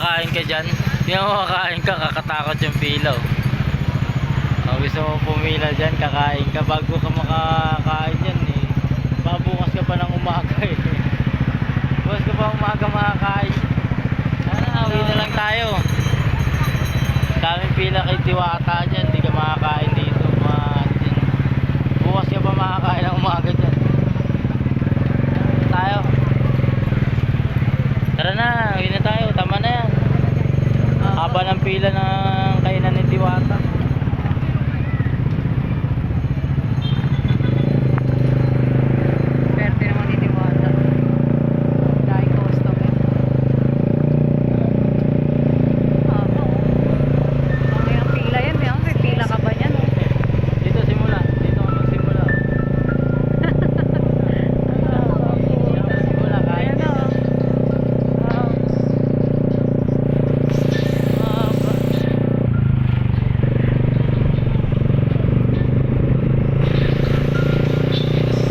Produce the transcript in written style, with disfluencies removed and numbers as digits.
makakain ka dyan. Hindi mo makakain ka, kakatakot yung pila. Kung gusto mo pumila dyan, kakain ka bago ka makakain dyan eh. Babukas ka pa ng umaga eh. Bukas ka pa umaga makakain. Sana, uwi na lang tayo. Daming pila kay Diwata dyan, hindi ka makakain dito. Bukas ka pa makakain ng umaga dyan. Tayo. Tara na, uwi na tayo. Tama na yan. Haba ng pila ng kainan ni Diwata.